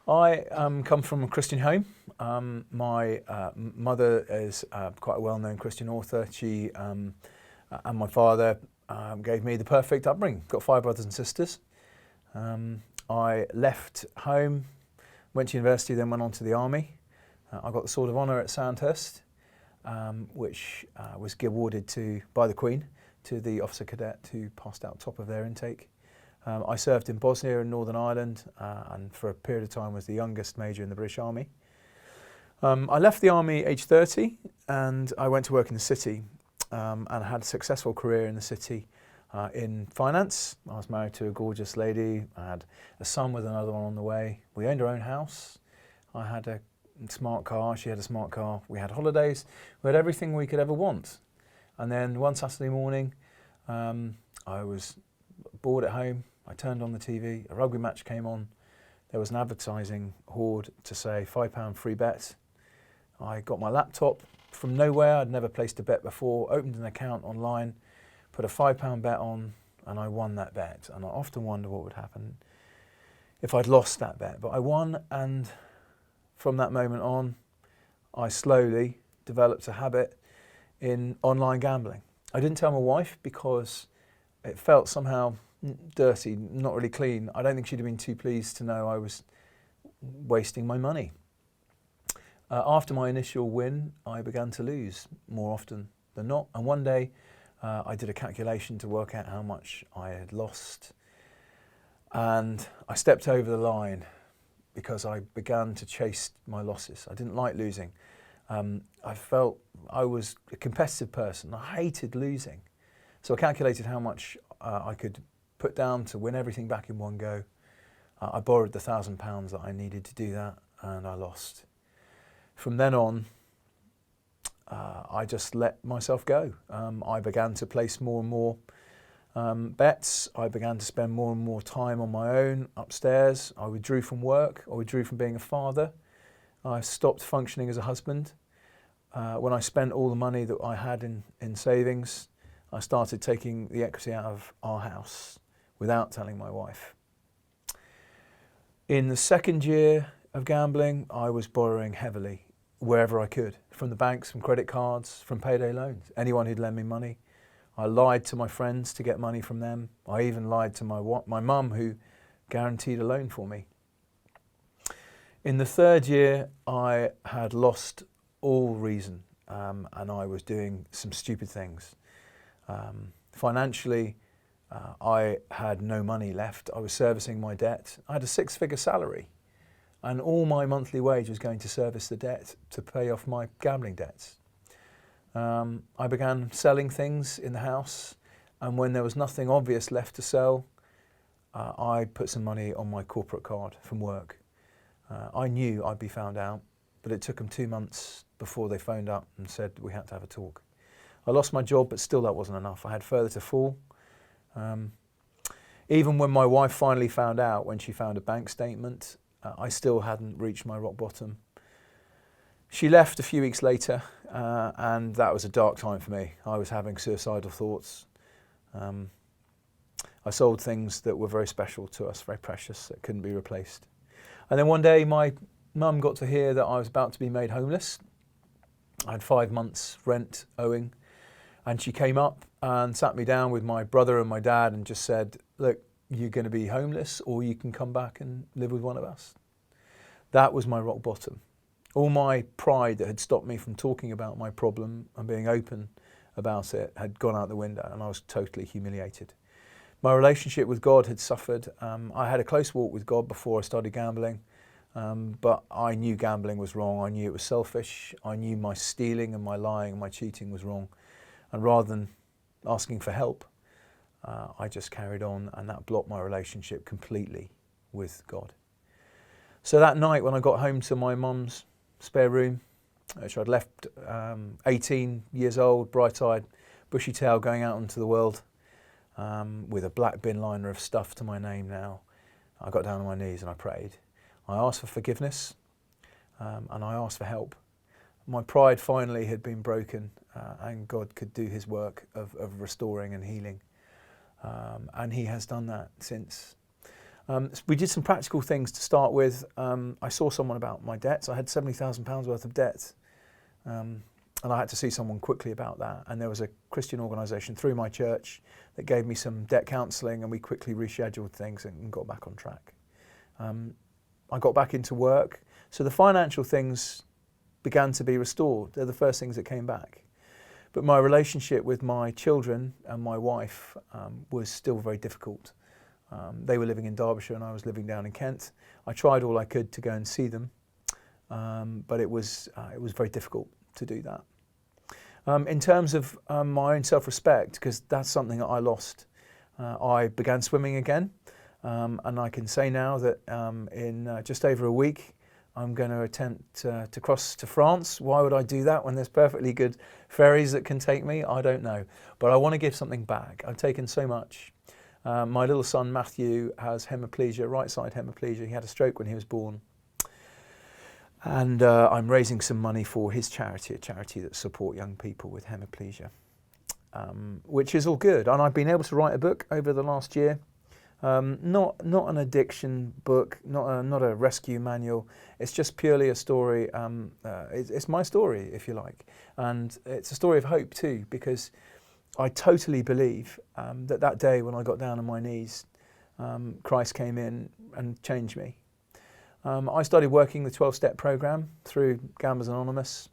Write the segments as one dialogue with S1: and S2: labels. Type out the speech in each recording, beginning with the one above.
S1: I come from a Christian home. My mother is quite a well-known Christian author. She and my father gave me the perfect upbringing. Got five brothers and sisters. I left home, went to university, then went on to the army. I got the Sword of Honour at Sandhurst, which was awarded by the Queen to the officer cadet who passed out top of their intake. I served in Bosnia and Northern Ireland, and for a period of time was the youngest major in the British Army. I left the army aged 30 and I went to work in the city, and had a successful career in the city in finance. I was married to a gorgeous lady. I had a son with another one on the way. We owned our own house. I had a smart car, she had a smart car. We had holidays. We had everything we could ever want. And then one Saturday morning, I was bored at home. I turned on the TV, a rugby match came on. There was an advertising hoard to say £5 free bet. I got my laptop from nowhere. I'd never placed a bet before, opened an account online, put a £5 bet on, and I won that bet. And I often wonder what would happen if I'd lost that bet. But I won, and from that moment on, I slowly developed a habit in online gambling. I didn't tell my wife because it felt somehow dirty, not really clean. I don't think she'd have been too pleased to know I was wasting my money. After my initial win, I began to lose more often than not. And one day, I did a calculation to work out how much I had lost. And I stepped over the line because I began to chase my losses. I didn't like losing. I felt I was a competitive person. I hated losing. So I calculated how much I could put down to win everything back in one go. I borrowed the £1,000 that I needed to do that, and I lost. From then on, I just let myself go. I began to place more and more bets. I began to spend more and more time on my own upstairs. I withdrew from work. I withdrew from being a father. I stopped functioning as a husband. When I spent all the money that I had in savings, I started taking the equity out of our house without telling my wife. In the second year of gambling, I was borrowing heavily wherever I could, from the banks, from credit cards, from payday loans, anyone who'd lend me money. I lied to my friends to get money from them. I even lied to my mum, who guaranteed a loan for me. In the third year, I had lost all reason, and I was doing some stupid things. Financially, I had no money left. I was servicing my debt. I had a six-figure salary, and all my monthly wage was going to service the debt to pay off my gambling debts. I began selling things in the house, and when there was nothing obvious left to sell, I put some money on my corporate card from work. I knew I'd be found out, but it took them 2 months before they phoned up and said we had to have a talk. I lost my job, but still that wasn't enough. I had further to fall. Even when my wife finally found out, when she found a bank statement, I still hadn't reached my rock bottom. She left a few weeks later, and that was a dark time for me. I was having suicidal thoughts. I sold things that were very special to us, very precious, that couldn't be replaced. And then one day my mum got to hear that I was about to be made homeless. I had 5 months rent owing, and she came up and sat me down with my brother and my dad and just said, look, you're going to be homeless, or you can come back and live with one of us. That was my rock bottom. All my pride that had stopped me from talking about my problem and being open about it had gone out the window, and I was totally humiliated. My relationship with God had suffered. I had a close walk with God before I started gambling, but I knew gambling was wrong. I knew it was selfish. I knew my stealing and my lying and my cheating was wrong. And rather than asking for help, I just carried on, and that blocked my relationship completely with God. So that night when I got home to my mum's spare room, which I'd left 18 years old, bright-eyed, bushy-tailed, going out into the world with a black bin liner of stuff to my name now, I got down on my knees and I prayed. I asked for forgiveness, and I asked for help. My pride finally had been broken, and God could do his work of restoring and healing. And he has done that since. We did some practical things to start with. I saw someone about my debts. I had £70,000 worth of debt, and I had to see someone quickly about that. And there was a Christian organisation through my church that gave me some debt counselling, and we quickly rescheduled things and got back on track. I got back into work, so the financial things began to be restored. They're the first things that came back. But my relationship with my children and my wife was still very difficult. They were living in Derbyshire and I was living down in Kent. I tried all I could to go and see them, but it was very difficult to do that. In terms of my own self-respect, because that's something that I lost, I began swimming again, and I can say now that in just over a week I'm going to attempt to cross to France. Why would I do that when there's perfectly good ferries that can take me? I don't know, but I want to give something back. I've taken so much. My little son Matthew has hemiplegia, right side hemiplegia. He had a stroke when he was born. And I'm raising some money for his charity, a charity that support young people with hemiplegia, which is all good. And I've been able to write a book over the last year. Not an addiction book, not a rescue manual. It's just purely a story. It's my story, if you like. And it's a story of hope too, because I totally believe that day when I got down on my knees, Christ came in and changed me. I started working the 12-step program through Gamblers Anonymous.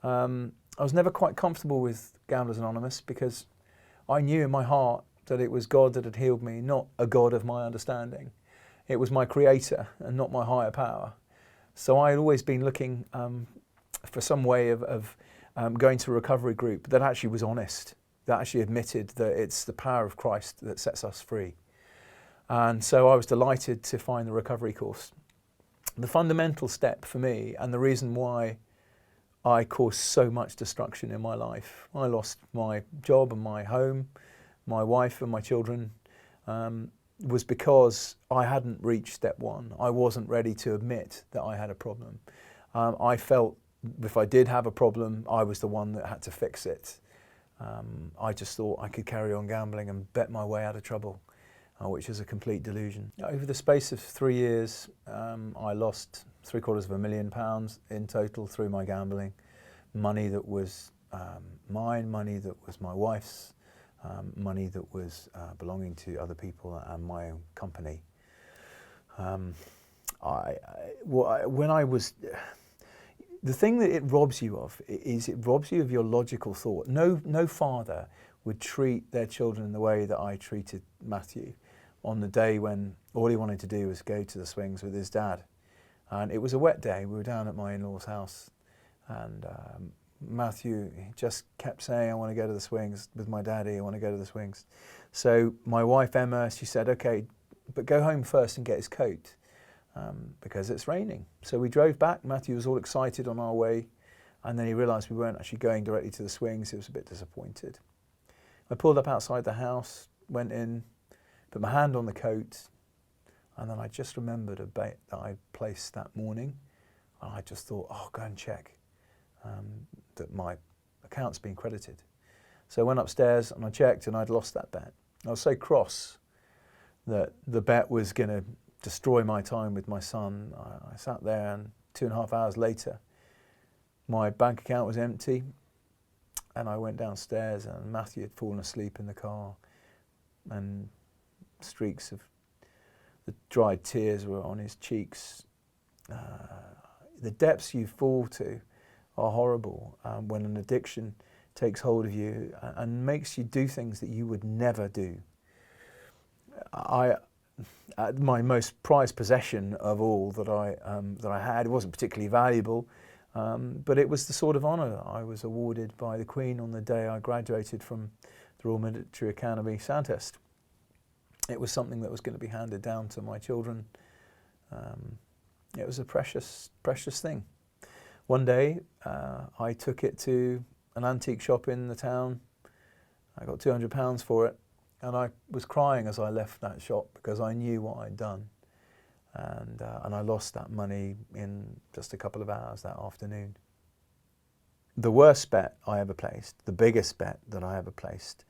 S1: I was never quite comfortable with Gamblers Anonymous because I knew in my heart that it was God that had healed me, not a God of my understanding. It was my creator and not my higher power. So I had always been looking for some way of going to a recovery group that actually was honest, that actually admitted that it's the power of Christ that sets us free. And so I was delighted to find the recovery course. The fundamental step for me, and the reason why I caused so much destruction in my life, I lost my job and my home, my wife and my children, was because I hadn't reached step one. I wasn't ready to admit that I had a problem. I felt if I did have a problem, I was the one that had to fix it. I just thought I could carry on gambling and bet my way out of trouble, which is a complete delusion. Over the space of 3 years, I lost £750,000 in total through my gambling. Money that was mine, money that was my wife's, money that was belonging to other people and my own company. The thing that it robs you of is it robs you of your logical thought. No father would treat their children the way that I treated Matthew on the day when all he wanted to do was go to the swings with his dad. And it was a wet day. We were down at my in-laws' house, and Matthew just kept saying, I want to go to the swings with my daddy, I want to go to the swings. So my wife Emma, she said, okay, but go home first and get his coat, because it's raining. So we drove back. Matthew was all excited on our way, and then he realised we weren't actually going directly to the swings. He was a bit disappointed. I pulled up outside the house, went in, put my hand on the coat, and then I just remembered a bet that I placed that morning, and I just thought, oh, go and check that my account's been credited. So I went upstairs and I checked, and I'd lost that bet. I was so cross that the bet was going to destroy my time with my son. I sat there, and 2.5 hours later, my bank account was empty, and I went downstairs, and Matthew had fallen asleep in the car, and streaks of the dried tears were on his cheeks. The depths you fall to are horrible when an addiction takes hold of you and makes you do things that you would never do. My most prized possession of all that I had, it wasn't particularly valuable, but it was the sword of honour I was awarded by the Queen on the day I graduated from the Royal Military Academy Sandhurst. It was something that was going to be handed down to my children. It was a precious, precious thing. One day, I took it to an antique shop in the town. I got £200 for it, and I was crying as I left that shop because I knew what I'd done, and I lost that money in just a couple of hours that afternoon. The worst bet I ever placed, the biggest bet that I ever placed,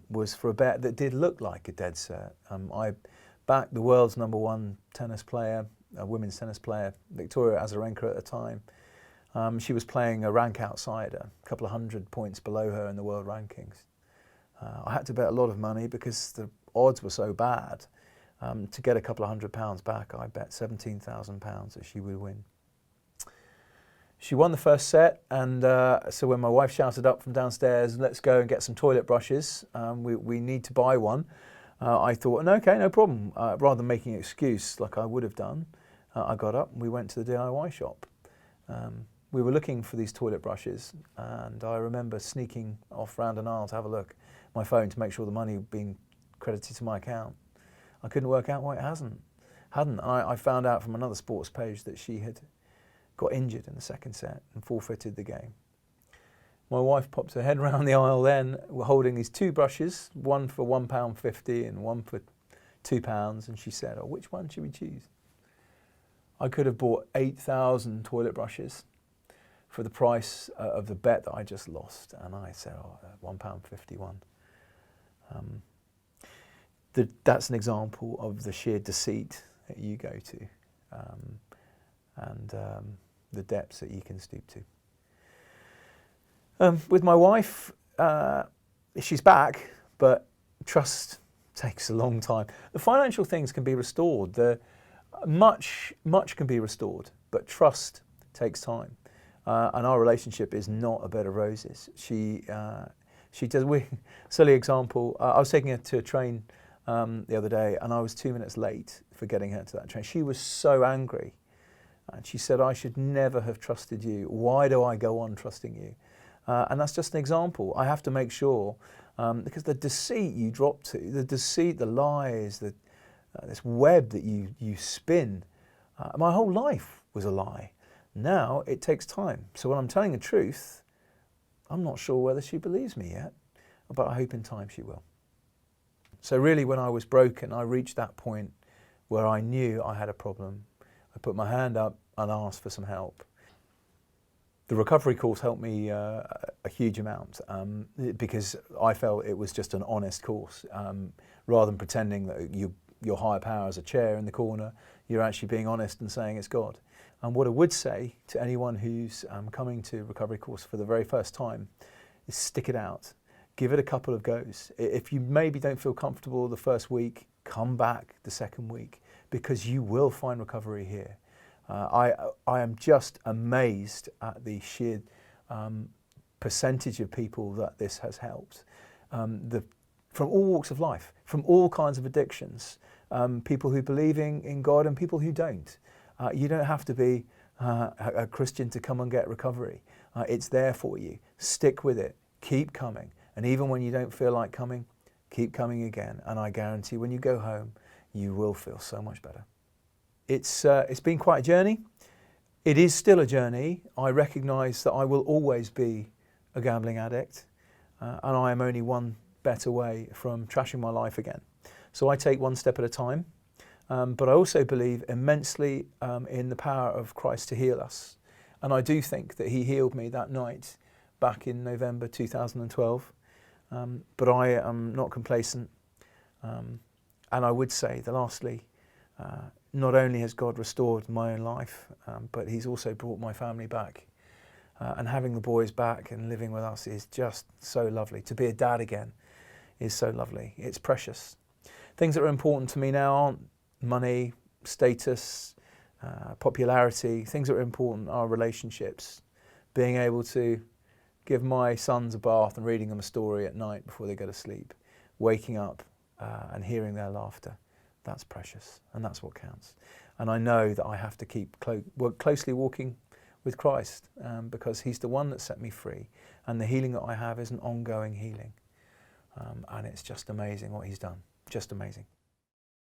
S1: was for a bet that did look like a dead cert. I back the world's #1 tennis player, women's tennis player, Victoria Azarenka at the time. She was playing a rank outsider, a couple of 100 points below her in the world rankings. I had to bet a lot of money because the odds were so bad. To get a couple of £100 back, I bet £17,000 that she would win. She won the first set, and so when my wife shouted up from downstairs, "Let's go and get some toilet brushes, we need to buy one," I thought, "No, okay, no problem." Rather than making an excuse like I would have done, I got up and we went to the DIY shop. We were looking for these toilet brushes, and I remember sneaking off round an aisle to have a look at my phone to make sure the money had been credited to my account. I couldn't work out why it hadn't. I found out from another sports page that she had got injured in the second set and forfeited the game. My wife popped her head round the aisle then, holding these two brushes, one for £1.50 and one for £2, and she said, "Oh, which one should we choose?" I could have bought 8,000 toilet brushes for the price of the bet that I just lost, and I said, "Oh, £1.51." That's an example of the sheer deceit that you go to, and the depths that you can stoop to. With my wife, she's back, but trust takes a long time. The financial things can be restored. Much can be restored, but trust takes time. And our relationship is not a bed of roses. She does. Silly example. I was taking her to a train the other day, and I was 2 minutes late for getting her to that train. She was so angry, and she said, "I should never have trusted you. Why do I go on trusting you?" And that's just an example. I have to make sure, because the deceit you drop to, the deceit, the lies, this web that you spin, my whole life was a lie. Now it takes time. So when I'm telling the truth, I'm not sure whether she believes me yet, but I hope in time she will. So really, when I was broken, I reached that point where I knew I had a problem. I put my hand up and asked for some help. The recovery course helped me a huge amount, because I felt it was just an honest course. Rather than pretending that your higher power is a chair in the corner, you're actually being honest and saying it's God. And what I would say to anyone who's coming to recovery course for the very first time is stick it out. Give it a couple of goes. If you maybe don't feel comfortable the first week, come back the second week, because you will find recovery here. I am just amazed at the sheer percentage of people that this has helped. From all walks of life, from all kinds of addictions, people who believe in God and people who don't. You don't have to be a Christian to come and get recovery. It's there for you. Stick with it. Keep coming. And even when you don't feel like coming, keep coming again. And I guarantee when you go home, you will feel so much better. It's been quite a journey. It is still a journey. I recognise that I will always be a gambling addict, and I am only one bet away from trashing my life again. So I take one step at a time, but I also believe immensely in the power of Christ to heal us. And I do think that he healed me that night back in November 2012. But I am not complacent. And I would say that lastly, not only has God restored my own life, but he's also brought my family back. And having the boys back and living with us is just so lovely. To be a dad again is so lovely. It's precious. Things that are important to me now aren't money, status, popularity. Things that are important are relationships. Being able to give my sons a bath and reading them a story at night before they go to sleep. Waking up and hearing their laughter. That's precious, and that's what counts. And I know that I have to keep closely walking with Christ, because he's the one that set me free. And the healing that I have is an ongoing healing. And it's just amazing what he's done. Just amazing.